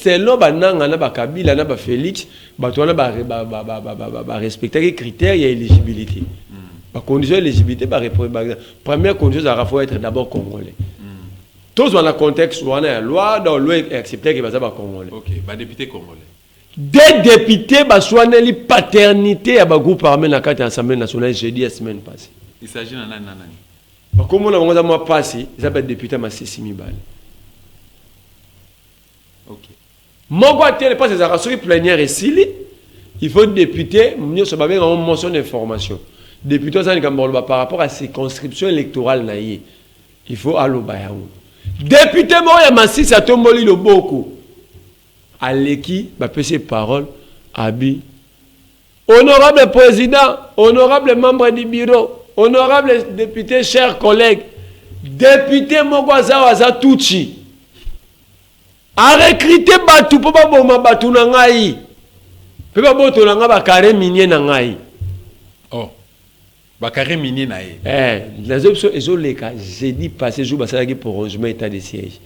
selon bananga na bakabila na ba Félix bato wana ba respecter les critères et éligibilité ba condition d'éligibilité première condition ça faut être d'abord congolais tous dans le contexte où on a la loi dans loi accepter que ba congolais. OK, ba député congolais. Des députés ba soigner la paternité à ba groupe armé na carte assemblée nationale jeudi la semaine passée. Il s'agit de nani. Ba comme on a moi passé, ils appellent député ma 6000 balles. OK. Mon côté pas ces arrêts plénière et sili, il faut député, nous sommes avec une motion d'information. Député par rapport à ces conscriptions électorales naïe. Il faut aller au Bayou. Député Moya Massi a tombé le beaucoup. Aleki va passer parole Abi. Honorable président, honorable membre du bureau, honorable député, chers collègues, député Mogwaza Waza Tucci. A recruté Batu pour pas bon Batu Nangaï. Pour pas bon Tonanga ba carré minier Nangaï. Oh. Bakare minier naï. Les options ezoleka jeudi passé jour basalaki pour rangement état de siège.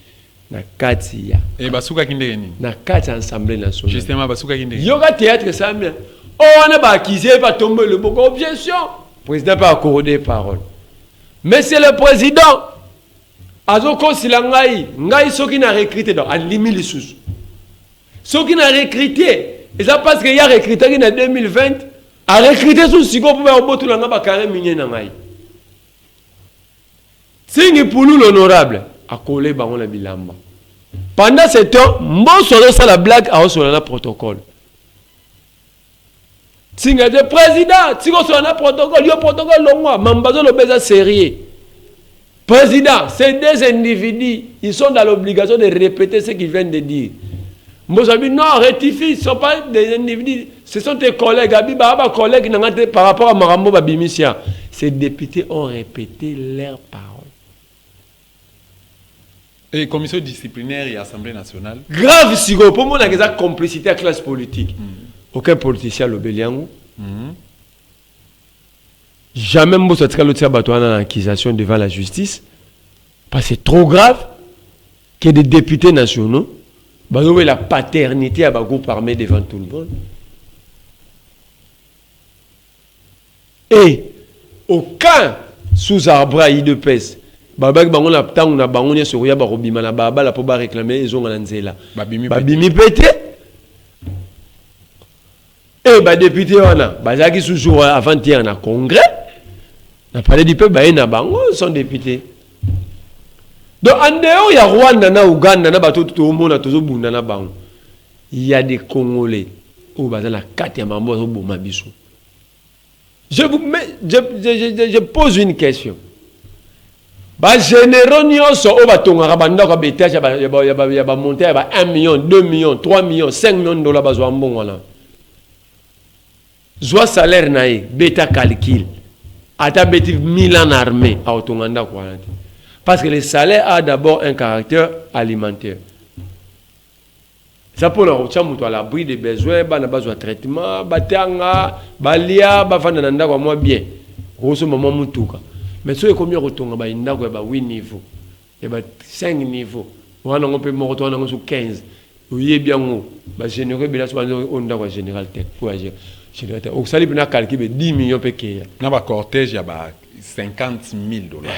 Na katia. Et basuka kindenge nini? Na katia assemblée nationale. Justement basuka kindenge. Yoga théâtre ça bien. Oh on a ba accusé pas tomber le bon objection. Président pas accordé parole. Mais c'est le président. Azoko silangai, ngai soki na recruté dans alimi lisusu. Soki na recruté, et ça parce qu'il y a recruté en 2020. A recruter sous Sigo pour faire botu langa ba carré minier na ngai. Singi Poulou l'honorable a collé bango la bilamba. Pendant ce temps, mboso ça la blague a sur le protocole. Singa de président, Sigo sur le protocole, yo protocole longwa, mambazo le beza sérieux. Président, ces deux individus, ils sont dans l'obligation de répéter ce qu'ils viennent de dire. Mozambique, non, rectifie, ce ne sont pas des individus, ce sont tes collègues, collègues par rapport à Marambo Babimisia. Ces députés ont répété leurs paroles. Et commission disciplinaire et Assemblée nationale. Grave, Sigo, pour moi, il y a une complicité à la classe politique. Aucun politicien n'a l'obéliango. Jamais Mbosso Tskalotsia Batouana en accusation devant la justice. Parce que c'est trop grave que des députés nationaux la paternité à groupe armé devant tout le monde. Et aucun sous-arbre de pèse. Babak bangon la tang na bangon ya soria ba robima na baba la po ba réclamer ils ont nzela. Babimi pété. Et ba député wana bazaki toujours avant-hier na congrès. Na parlé du peuple ba na bango son député. Donc, en dehors, il y a Rwanda, na Ouganda, na bateau tout le monde, tout le monde, na bango. Il y a des Congolais. Où bazar la carte ya mambo au Bomabiso. Je pose une question. Ba généraux nyonso o batonga rabanda ka betage ya ba monter ba 1 million, 2 millions, 3 millions, 5 millions de dollars bazwa mbongo wana. Zwa salaire nae, beta calcul. Ata beti 1000 en armée a otonganda kwa. Parce que le salaire a d'abord un caractère alimentaire. Ça pour la route, à l'abri des besoins, bah n'a pas besoin de traitement, batanga, balia, bafana nanda kwa moi bien. Grosso modo mutuka. Mais ce combien retourne bah inda kwa bah 8 niveaux. Et bah 5 niveaux. On a on peut me retourner sur 15. Oui bien où bah général bien soit on nda kwa général tête pour agir. Général tête. Au salaire bien calculer 10 millions péké. Na ba cortège ya ba 50 000 $.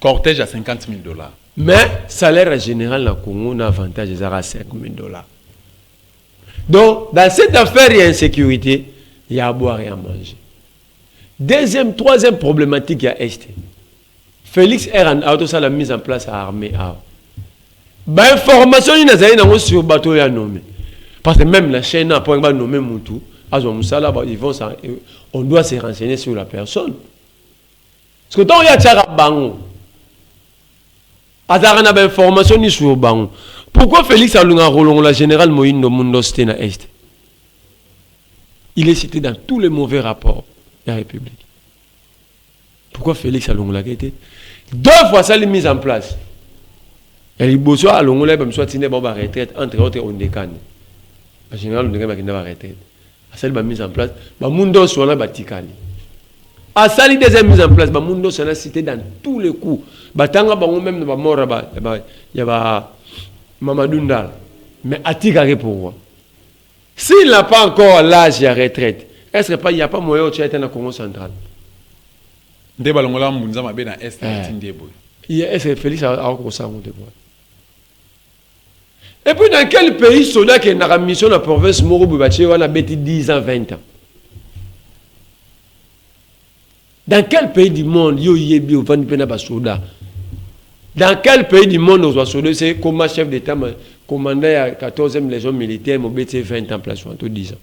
Cortège à 50 000 $. Mais salaire général dans le Congo, on a avantage à 5 000 $. Donc, dans cette affaire, il y a insécurité, il y a à boire et à manger. Deuxième, troisième problématique, il y a Est. Félix Eran a la mise en place à l'armée. Information, il y a sur le bateau nommé. Parce que même la chaîne n'a pas nommé Moutou. On doit se renseigner sur la personne. Parce que tant qu'il y a Tchara Bango, Azarana ba information ni sur bango. Pourquoi Félix Alunga Rolongo la général Moïne no Mundo Stena Est? Il est cité dans tous les mauvais rapports de la République. Pourquoi Félix Alunga l'a été? 2 fois ça l'est mise en place. Et il bosse à Alunga ba soit tine ba retraite entre autres on décane. Le général on décane ba retraite. Celle ba mise en place ba Mundo Sona Batikali. A sali deuxième mise en place, Mundo s'en a cité dans tous les coups. Batanga bango même ba mort ba ya ba Mamadou Ndal. Mais atikare pourquoi? S'il n'a pas encore l'âge de retraite, est-ce qu'il n'y a pas moyen de être dans le Congo central? Nde balongola mbunza mabe na est na tindie boy. Est-ce que Félix a encore ça? Et puis dans quel pays soldat qui est dans la mission de la province Moro Boubaché, on a bêti 10 ans, 20 ans? Dans quel pays du monde, yo yebi ou van pena basoda? Dans quel pays du monde on soda c'est comme chef d'état commandant à 14e légion militaire, mon bêti 20 ans place ou 10 ans.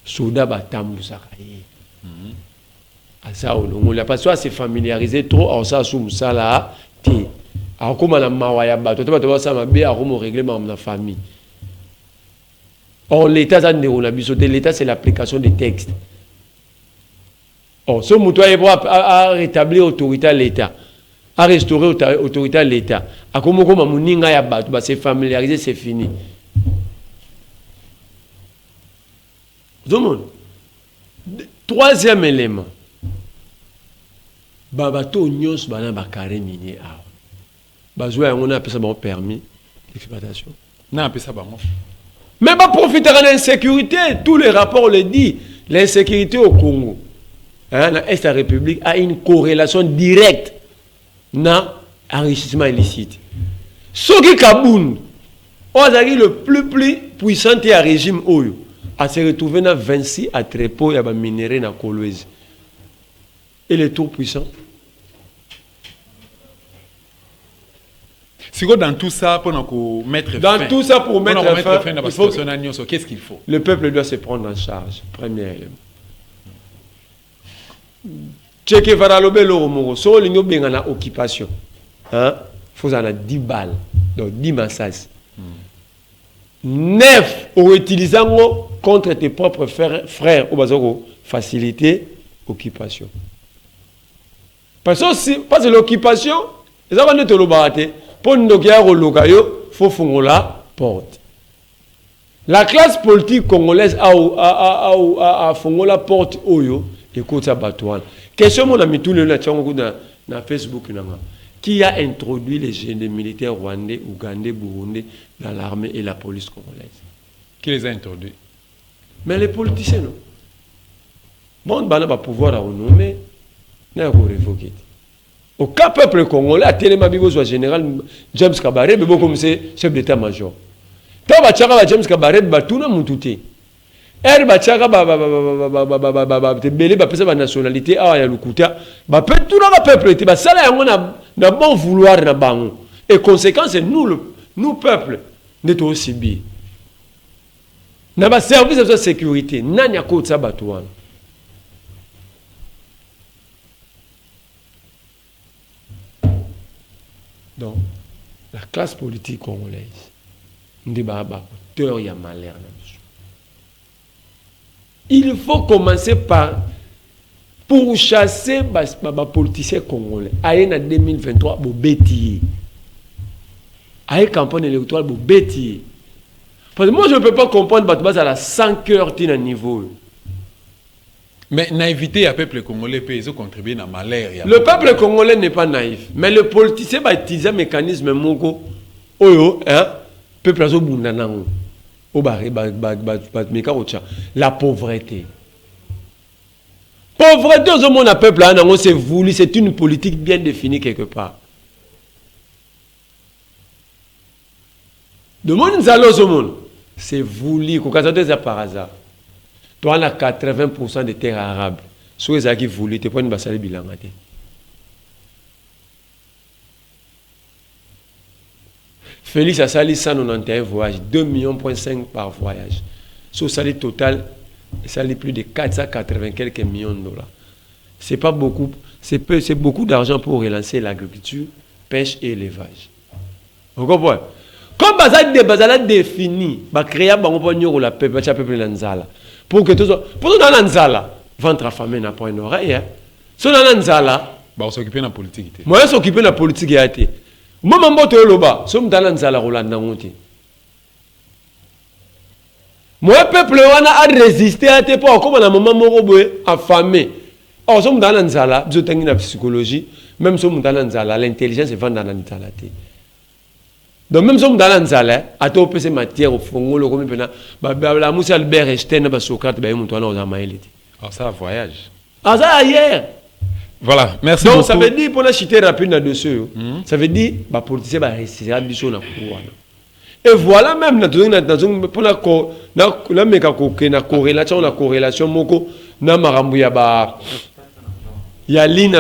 Soda batambu sakaye. Ça on l'a pas soit c'est familiarisé trop en ça sous ça là ti. Alors comment la mawaya bato to ba ça mabe a romo règlement na famille. Or l'état ça on a biso l'état c'est l'application des textes. Oh, ce moutoir est à rétablir l'autorité à l'État, à restaurer l'autorité à l'État. À comment mouninga ya bato, c'est familiarisé, c'est fini. Troisième élément. Babato nyos bana bakare minier a. Bazoué on a appelé ça bon permis d'exploitation. Na appelé ça bon. Mais pas profiter de l'insécurité, tous les rapports le disent, l'insécurité au Congo. Hein, l'Est de la République a une corrélation directe dans l'enrichissement illicite. Ce qui Kaboun, on a le plus puissant régime Oyo, a se retrouvé dans 26 attrépaux et minéraux dans Kolwezi. Et les tout puissants. C'est quoi dans tout ça pour nous mettre fin? Dans tout ça pour mettre fin, il faut qu'est-ce qu'il faut? Le peuple doit se prendre en charge, premier élément. Tcheke varalobe l'oromoro, so l'igno bien en occupation. Hein? Faut en a 10 balles, donc 10 massages. 9 au utilisant contre tes propres frères au bazaro faciliter occupation. Parce que l'occupation, les gens ne te le battent. Pour nous dire au locayo, faut faire la porte. La classe politique congolaise a fait la porte oyo. Écoute ça, Batouane. Question mon ami tout le monde dans Facebook qui a introduit les jeunes militaires rwandais, ougandais, burundais dans l'armée et la police congolaise? Qui les a introduits? Mais les politiciens, non. Bon, on va pouvoir la renommer, on va révoquer. Au cas peuple congolais, à Télémabigo soit général James Kabaré, mais bon comme c'est chef d'état-major. Tant que James Kabaré, tout le monde tout est. Er bachaka te belé ba pesa ba nationalité a ya lukuta ba peut tout le peuple te ba sala yango na bon vouloir na bango et conséquence nous peuple ne to aussi bi na ba service de sécurité nani akotsa batouan. Donc la classe politique congolaise ndi ba auteur ya malheur. Il faut commencer par pour chasser les politiciens congolais. Aïe en 2023, bo bétier. Aïe campagne électorale, bo bétier. Parce que moi je ne peux pas comprendre que à la 100 heures à niveau. Mais naïveté à peuple congolais peut contribuer à malheur. Le peuple congolais n'est pas naïf, mais le politicien va utiliser un mécanisme mongo. Oyo, hein, peuple azo bundanango. La pauvreté. Pauvreté au monde à peuple, c'est voulu, c'est une politique bien définie quelque part. Le monde au monde, c'est voulu, c'est par hasard. Toi, on a 80% des terres arabes. Si vous avez voulu, tu peux pas une bilan. Félix a sali 191 voyages, 2,5 millions par voyage. Sur le salaire total, il sali plus de 480 quelques millions de dollars. C'est pas beaucoup, c'est beaucoup d'argent pour relancer l'agriculture, pêche et élevage. Vous comprenez? Comme Bazal défini, va créer la peuple Nanzala. Pour que tout dans Nanzala, ventre affamé n'a pas une oreille. Si dans Nanzala, on s'occupe de la politique. Moi, je s'occupe de la politique. Moi, je suis là, je suis là. Moi, le peuple a résisté à tes pas comme un moment affamé. Or, si je suis là, je suis la psychologie, même si je suis là, l'intelligence est vendue dans la Donc même si on dans l'anzala, à toi peut se matière au fond, le comme pena, la mousse Albert Einstein na ba Socrate ba yumuto na ozamaeli. Alors ça voyage. Ah ça hier. Voilà, merci Donc beaucoup. ça veut dire pour la citer rapide là-dessus. Ça veut dire ba politicien ba réciter biso na pouvoir. Et voilà même pour la meka ko na corrélation moko na marambu ya ba ya ligne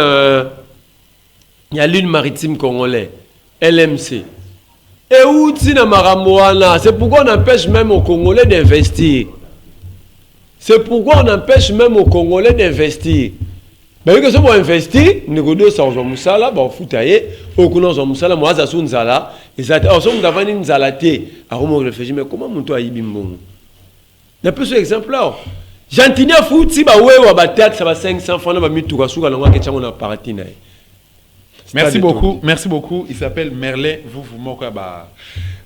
maritime congolais LMC. Et où c'est pourquoi on empêche même aux Congolais d'investir. C'est pourquoi on empêche même aux Congolais d'investir. Mais que si on investit, nous avons ça aux Moussala, on fout ailleurs, au Kounon aux Moussala, moi ça sonne Zala, et ça on sommes devant une Zalaté. Alors on réfléchit, mais comment mon toit Ibimbo? Il y a plus d'exemples là. J'entends fout si bah ouais ou bah théâtre ça va 500 francs, on va mettre tout à souga longa que tu as on a paratina. Merci beaucoup, merci beaucoup. Il s'appelle Merlin, vous moquez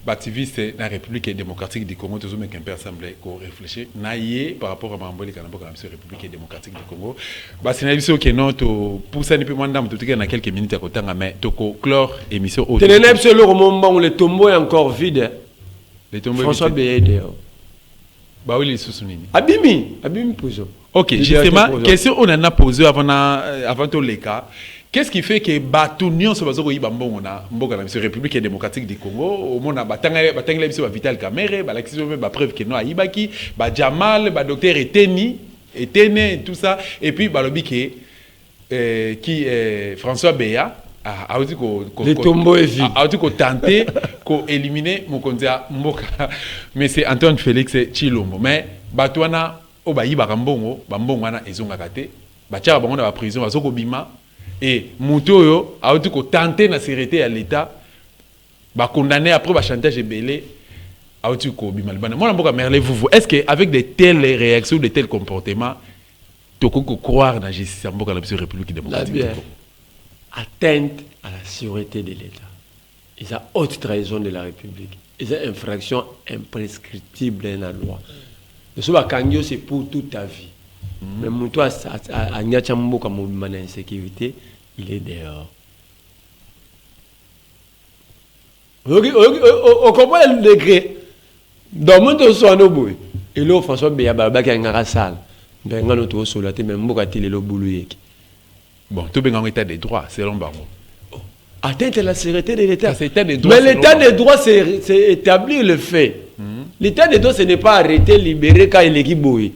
activiste de la République démocratique du Congo, toujours mais un peu assemblée qu'on réfléchit. Naïe par rapport à Mamboli Kanabo quand la République démocratique du Congo. Bah c'est une émission qui est notre pour ça depuis moins d'âme tout cas dans quelques minutes à côté mais toko clore émission autre. Tenez c'est le moment où le tombeau est encore vide. Le tombeau. François Bédé. Bah oui les sous-soulignés. Abimi poso. Ok, justement question on en a posé avant tout les cas. Qu'est-ce qui fait que Batunion se base sur la République démocratique du Congo, au monde a batangé Vital Kamere, la preuve que nous a Ibaki, Jamal, docteur Eteni, tout ça, et puis Balobi qui François Béa a dit qu'on tenté d'éliminer Mokonzia Mboka, mais c'est Antoine Félix Chilombo. Mais Batouana, au Bayi Barambongo, Bambongwana et Zongakate, Bachara Bango dans la prison, Azoko Bima. Et Moutoyo a tenté de sécurité à l'État, condamné après le chantage et belé, a été bimalbana. Moi, est-ce qu'avec de telles réactions, de tels comportements, tu peux croire dans la justice en la République démocratique? Atteinte à la sûreté de l'État. Ils ont haute trahison de la République. Ils ont infraction imprescriptible dans la loi. Le soba kangyo c'est pour toute ta vie. Mais Moutoyo a Nyachambo comme mouvement d'insécurité. Il est dehors. On comprend le degré. Dans le monde, on a un et là, François Béaba qui a un salle. Ben, on a un soldat, même si on a un boulot. Bon, tout est en état de droit, selon Barbo. Atteinte à la sécurité de l'État. Mais l'état de droit, c'est établir le fait. L'état de droit, ce n'est pas arrêter, libérer quand il est guiboué.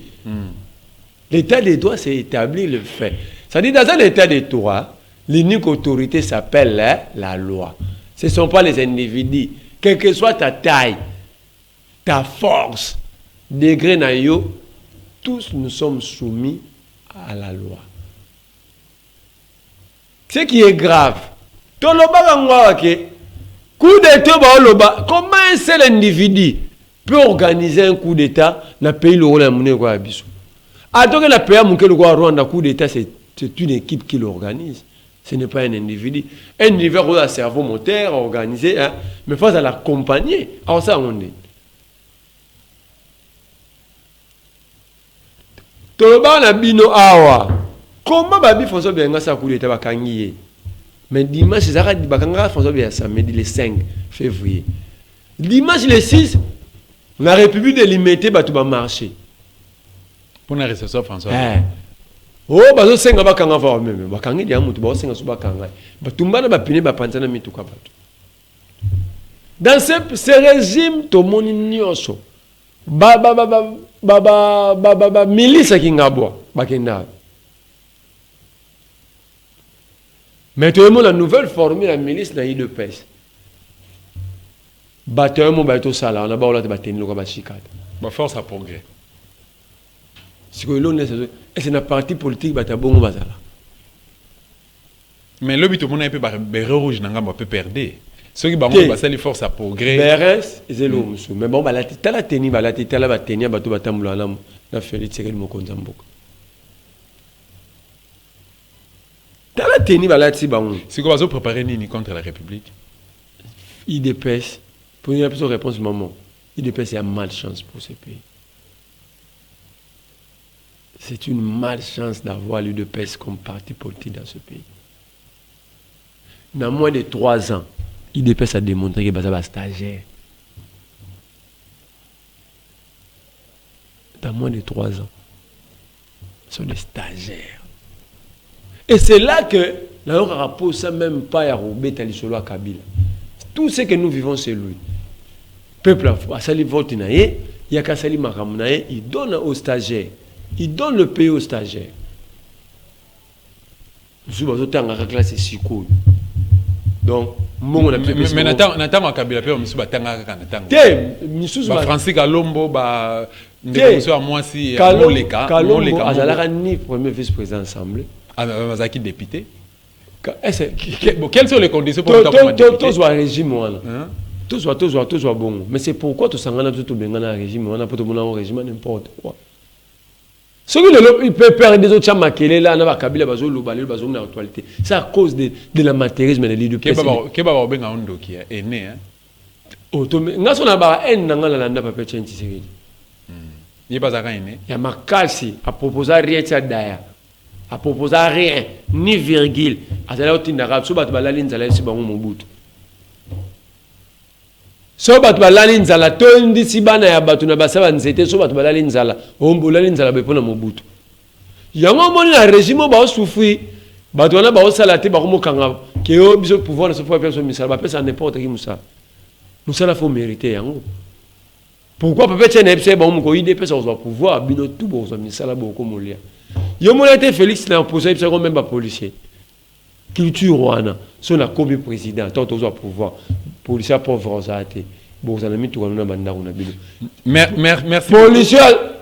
L'état de droit, c'est établir le fait. Ça dit, dans un état de droit, l'unique autorité s'appelle la loi. Ce ne sont pas les individus. Quelle que soit ta taille, ta force, degré naïo, tous nous sommes soumis à la loi. Ce qui est grave, coup d'État, comment un seul individu peut organiser un coup d'État dans le pays où il a attends que la paix le Rwanda coup d'État, c'est une équipe qui l'organise. Ce n'est pas un individu. Un individu a un cerveau moteur organisé, hein, mais il faut l'accompagner. Alors ça, on dit. Toloba na bino awa. Comment babi François Benga sa coup d'État bakangiye? Mais dimanche, c'est ça bakanga François Benga samedi le 5 février. Dimanche le 6, la République de limité ba tout ba marché. Pour la réception François. Oh, bazo senga bakanga va même. Bakangi dia mutu ba senga suba kanga. Batumbana ba pine ba pansana mituka batu. Dans ce régime to moni nyonso. Milice qui ngabwa bakenda. Maintenant la nouvelle formule la milice na IDPS. Batteur mo bato sala on a ba ola te bateni lo ka bashikata. Ba force à progrès. C'est une partie politique qui est bon. Mais le but, on a un peu de rouge, on peut perdre. Ceux qui ont les forces à progrès. Mais bon, tu as la tenue, tu as la tenue, tu as la Félix Tshisekedi Mokonzi Mboka. Tu as la tenue, tu as c'est quoi, vous préparez contre la République? IDPS, pour une réponse, maman, IDPS, c'est une malchance pour ce pays. C'est une malchance d'avoir l'UDPS comme parti politique dans ce pays. Dans moins de 3 ans, IDPS a démontré que c'est un stagiaire. Dans moins de 3 ans. Ce sont des stagiaires. Et c'est là que la rapport ça même pas à Robert Talisolo à Kabila. Tout ce que nous vivons c'est lui. Peuple a sali vote naé, il y a qu'à sali makam naé, il donne aux stagiaires. Il donne le pays aux stagiaires. Nous sommes dans la classe psycho. Donc mon mais natama Kabila pe on se batanga kana tango. Francis Kalombo ba ndeko à moi si Moleka azalaka ni premier vice-président assemblée. Azaki député. Quelles sont les conditions pour tous un régime tous bon. Mais c'est pourquoi tout sangana tout bengana régime on a pas tout mon régime n'importe quoi. Ce que il peut perdre des autres chamakele là na Kabila bazo lobalé bazo na actualité. C'est à cause de l'amateurisme de l'IDPS. Keba benga ondo qui est né hein. Automé ngaso na ba en ngala landa papa Tchenchi Sekedi. Il pas ça né. Ya makasi a proposé rien ça daya. A proposé rien ni virgule. Azala otindaka so bat balali nzala si bango Mobutu. So bat balali nzala tondi si bana ya batu na basaba nzete so bat balali nzala ombolali nzala bepona Mobutu. Yango moni na régime ba souffrir batu wana ba osalate ba komokanga ke o biso pouvoir na so fois personne misala ba pesa n'importe qui musa. Musa la faut mériter yango. Pourquoi peut-être c'est bon mon IDPS au pouvoir bino tout bon ça misala beaucoup molia. Yo mon été Félix na posé ça même pas policier. Culture wana son a comme président tant au pouvoir policier pauvre osate. Bon ça mis tout na banda na bino. Merci.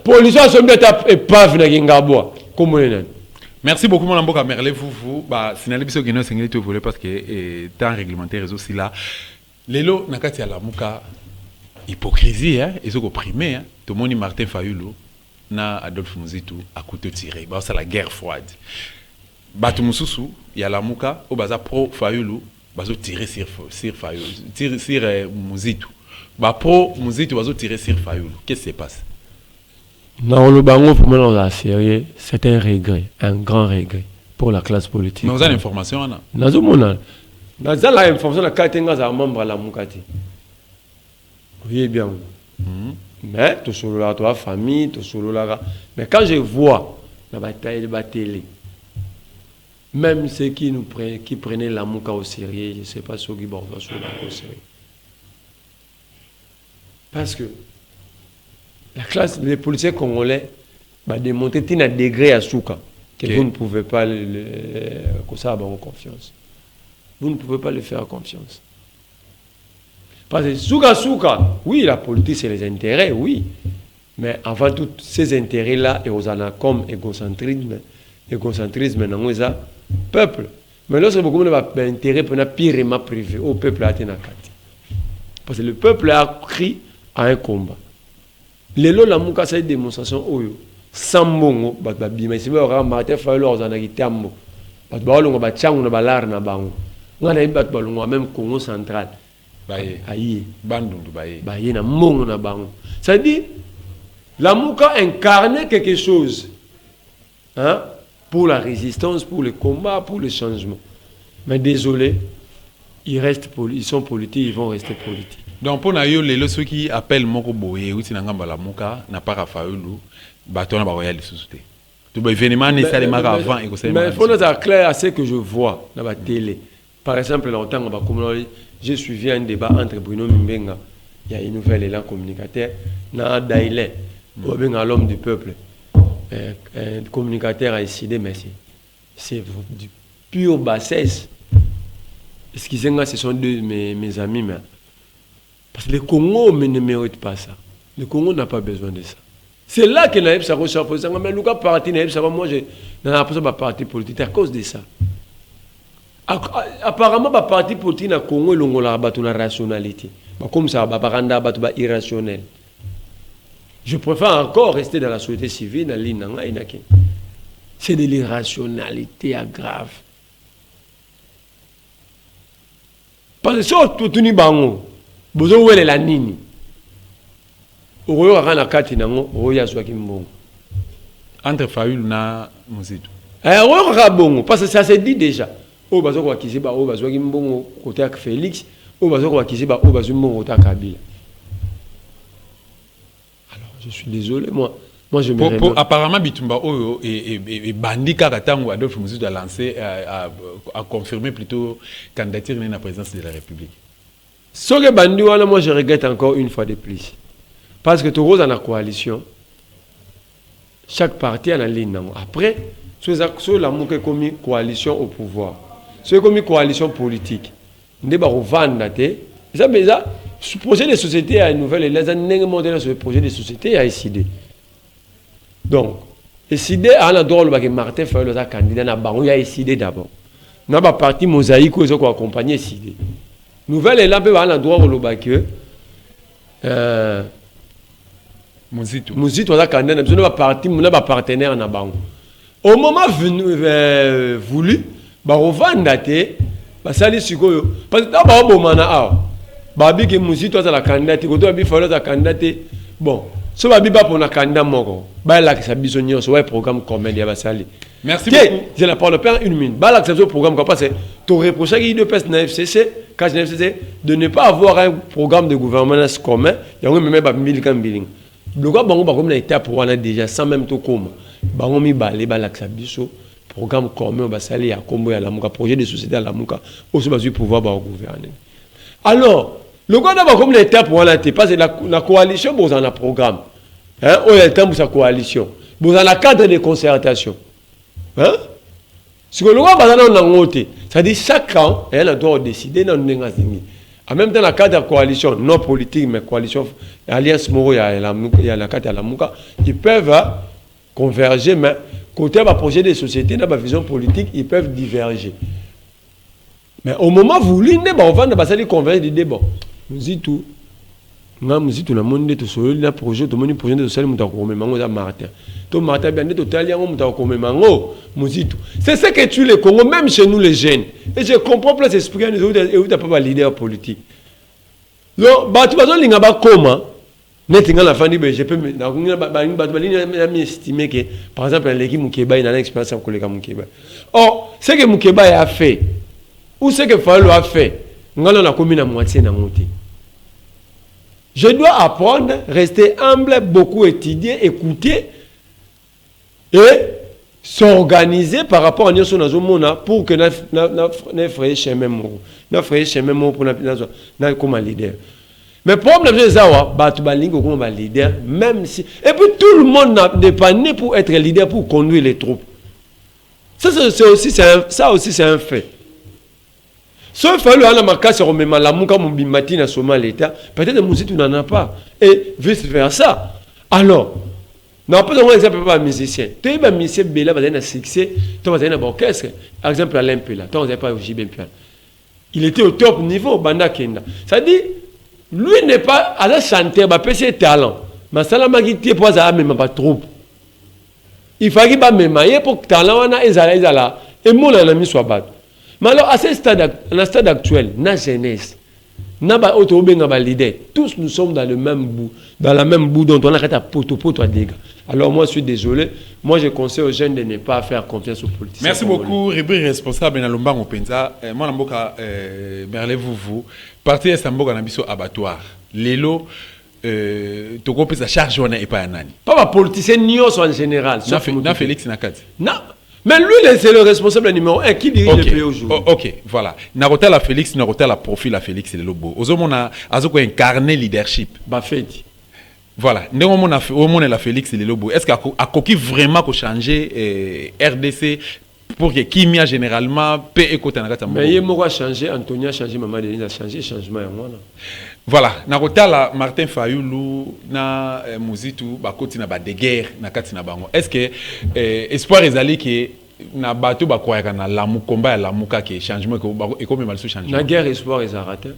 Policier sont bien épave na Ngabwa comme on. Merci beaucoup mon amboka Merle vous bah signaler biso geno singeli tout voler parce que temps réglementaire aussi là. Lelo nakati ya lamuka hypocrisie hein ils ont opprimé hein tout le monde Martin Fayulu na Adolphe Muzitu à couteau tiré bah c'est la guerre froide batu mususu ya lamuka au baza pro Fayulu bazo tirer sur Fayulu tirer sur Muzitu bah pro Muzitu bazo tirer sur Fayulu qu'est-ce qui se passe non le bango pour moi la série c'est un regret un grand regret pour la classe politique mais vous avez l'information ana nazo mona nazo la information la katenga za membre la mukati. Oui, bien. Mais tout sur la famille, tout sur la. Mais quand je vois la bataille de la télé, même ceux qui prenaient la mouka au sérieux, je ne sais pas ceux qui vont au sérieux. Parce que la classe, les policiers congolais, va démontrer un degré à Souka que vous ne pouvez pas avoir confiance. Vous ne pouvez pas le faire confiance. Parce que Souka, oui, la politique, c'est les intérêts, oui. Mais avant tout, ces intérêts-là, et aux anacom, égocentrisme, dans les peuple. Mais là, c'est beaucoup d'intérêt pour un pire privé, au peuple à Tenakati. Parce que le peuple a pris à un combat. Les lots, la mouka, c'est une démonstration, sans mongo, mais si vous avez remarqué, il faut que vous ayez un peu même Congo central. Aïe. Bandundu baye. Baye na mongo na bango. Ça dit, la mouka incarne quelque chose. Hein? Pour la résistance, pour le combat, pour le changement. Mais désolé, ils sont politiques, ils vont rester politiques. Donc pour nous, ceux qui appellent Moko Boye ou Tinangamba la mouka n'a pas Rafaelu, batona ba royal société. Tout événement nécessairement avant et mais il faut être clair à ce que je vois dans la télé. Par exemple, longtemps on va comme j'ai suivi un débat entre Bruno Mbenga, il y a une nouvelle élan communicateur, na Dailé, l'homme du peuple, un communicateur a décidé, mais c'est du pur bassesse. Excusez-moi, ce sont deux mes amis, mais parce que le Congo ne mérite pas ça. Le Congo n'a pas besoin de ça. C'est là que Naïb Sako s'est posé. Mais le gars parti Naïb Sako, moi je n'ai pas parti politique à cause de ça. Apparemment, le parti politique na Congo longola batu na rationalité. Comme ça, baranda batu ba irrationnel. Je préfère encore rester dans la société civile dans l'Inanga. C'est de l'irrationalité grave. Parce que si tu es bango, bozo wele la nini. Oyo akana kati nango, oyo azwa kimbongo. Entre Fayulu na Muzitu. Oyo akabongo parce que ça se dit déjà. O bazo kwa kiziba o bazwa kimbongo côté ak Félix, au bazo ko akisi ba au bazo Morota Kabila. Alors je suis désolé moi je me apparemment Bitumba Oyo et Bandi Karatango Adolphe Muzitu a lancé a confirmé plutôt candidature à la présidence de la République. Ce que Bandi wana moi je regrette encore une fois de plus. Parce que tout dans la coalition chaque parti a la ligne. Après sur la mouke comme coalition au pouvoir. C'est comme coalition politique. Ne ba revendre té. Ça mais ça projet de société à une nouvelle les années mondiales sur le projet de société a décidé. Donc, décidé à la droite le Martin Fayulu a candidat na bango ya décidé d'abord. Na ba parti mosaïque ils ont accompagné décidé. Nouvelle est là pe à la droite le baque Muzitu a candidat na parti na ba partenaire na bango. Au moment voulu ba revendre té ba sali sikoyo parce que ba bomana a babi ke Muzitu a la candidat ko to bi Fayulu a candidat bon so babi ba pour na candidat moko ba la que ça bisonnion so programme commun ya basali. Merci beaucoup. Je la parle pas une minute. Ba la que ça programme quoi parce que tu reproches à IDPS na FCC quand na FCC de ne pas avoir un programme de gouvernance commun ya on même ba milikan biling. Le gars bango ba comme na état pour on a déjà sans même tout comme bango mi balé ba la que ça biso programme commun basali ya kombo ya lamuka projet de société à lamuka aussi ba pouvoir ba gouverner. Alors le gars d'abord comme l'État pour la parce que la coalition vous en a programme. Hein, on a le temps pour sa coalition. Vous en a cadre de concertation. Hein? Ce que le gars va dans ngoté, ça dit chaque an, elle doit décider dans ngazini. En même temps la cadre de coalition non politique mais coalition alliance moro ya la cadre la muka, ils peuvent converger mais côté ba projet de société dans ba vision politique, ils peuvent diverger. Mais au moment voulu, on va ne converger des débats. Nous dit tout. Nous na monde to solo na projet to moni projet de social muta ko mango za Martin. To Martin bien to talia ngo muta ko mango muzitu. C'est ce que tue le Congo même chez nous les jeunes. Et je comprends pas l'esprit nous et où t'as pas leader politique. Lo ba tu bazo linga ba koma netinga la fin du je peux na ba estimer que par exemple l'équipe Mukeba il a une expérience avec collègue Mukeba. Or, ce que Mukeba a fait ou ce que Fayulu a fait, ngalo na commune à moitié na monté. Je dois apprendre, rester humble, beaucoup étudier, écouter et s'organiser par rapport à nous pour que nous frères chemin pour nous comme leader. Mais pour nous comme leader, même si et puis tout le monde n'est pas né pour être leader pour conduire les troupes. Ça aussi c'est un fait. Sauf que le Hanamaka se remet la mouka mobimati na soma l'État, peut-être que Muzitu n'en a pas. Et vice versa. Alors, nous avons un exemple de musicien. Tu es un musicien Bela, tu as un succès, tu as un orchestre. Par exemple, Alain Pela, tu n'as pas au JB Pian. Il était au top niveau, Banda Kenda. Ça dit, lui n'est pas à la chanter, il a ses talents. Mais ça l'a magité pour ça, même pas trop. Il fallait pas me mailler pour que talent, et mon ami soit battu. Mais alors, à ce stade actuel, la jeunesse, tous nous sommes dans le même bout, dont on a fait un poteau à dégâts. Alors moi, je suis désolé. Moi, je conseille aux jeunes de ne pas faire confiance aux politiciens. Merci beaucoup, Ribri responsable dans Lomba Openza. Moi, Namboka, Merle vous, parti à Samboka Nabiso abattoir. Lélo, tu comprends sa charge on est pas nani. Pas ma politicien ni en général. Na Félix Nakati. Non. Mais lui, c'est le responsable numéro 1 qui dirige le pays aujourd'hui. Ok, voilà. Narota la Félix, Narota la profil à Félix et le lobo. Ozomona, Azoko incarné leadership. Bafeti. Voilà. Néanmoins, la Félix et le lobo. Est-ce qu'à Koki vraiment qu'on changer RDC pour que Kimia généralement paie écoute en regardant. Mais il m'a changé, Antonia a changé, Maman Denise a changé, changement et moi. Voilà. Narota la Martin Fayulu na Muzitu bakoti na ba de guerre na kati na bango. Est-ce que espoir ezali que na bato ba kwa na lamu combat ya lamuka que changement et comme mal changement. Na guerre espoir est raté.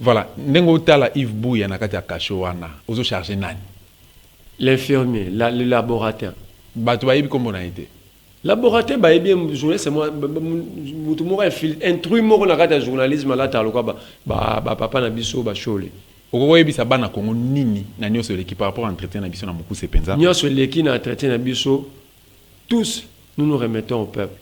Voilà. Ndengo tala Yves Bouya na kati ya kasho wana. Ozo charger nani? L'infirmier, le laboratoire. Bato ba yebi kombo na été. Laboratoire ba yebi journée c'est moi mutu mo intrus mo na kati ya journalisme là talo kwa ba papa na biso ba chole. Oko yebisa bana Congo nini na nyoso l'équipe par rapport à entretien na biso na Mukuse penza. Nyoso l'équipe na entretien na biso tous nous nous remettons au peuple.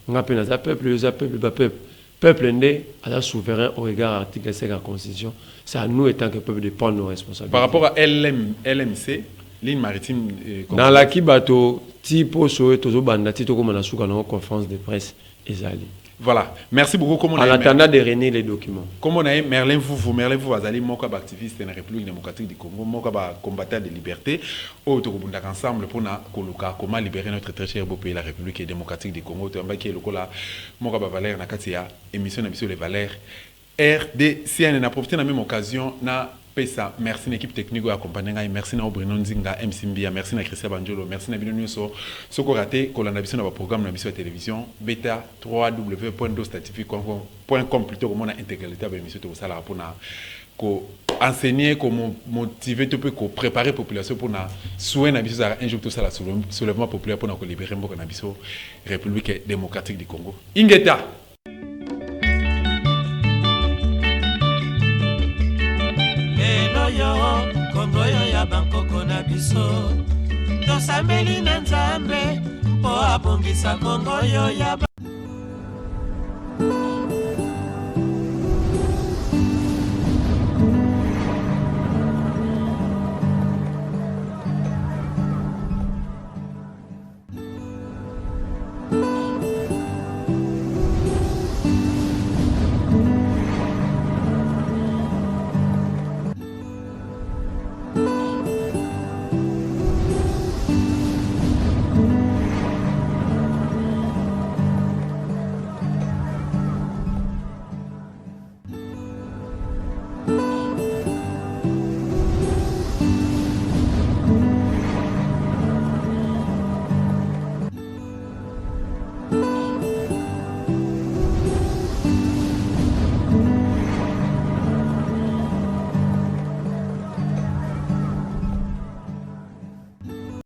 Ngapena za peuple, les peuple ba peuple. peuple ndé à souverain au regard de l'article 5 de la Constitution. C'est à nous, étant que peuple, de prendre nos responsabilités. Par rapport à LMC, ligne maritime. Dans la Kibato, Tipo Soe, Tozo Banda, Tito Komanasu, dans la conférence de presse, Ezali. Voilà. Merci beaucoup. En attendant de réunir les documents. Comme on a eu Merlin Vous Azali, Moka activiste de la République démocratique du Congo, Moka combattant de liberté, autour ensemble pour comment libérer notre très cher beau pays, la République démocratique du Congo. Qui est le cas là, Moka Valère Nakatia, émission de les valeurs. RDC, on a profité de la même occasion, na Pesa, merci à l'équipe technique qui a accompagné, merci à Bruno Nzinga, MC Mbia, merci à Christian Banjolo, merci à Bino Nyuso, ce qu'on a raté, qu'on a vu dans le programme de la télévision, beta www.dostatifique.com plutôt comme on a intégralité de l'émission de Salah pour enseigner, comment motiver, pour préparer la population pour soigner un jour tout ça, soulèvement populaire pour libérer la République démocratique du Congo. Ingeta! Kongo yo ya bankoko na biso tosambeli na Nzambe po abongisa Kongo yo ya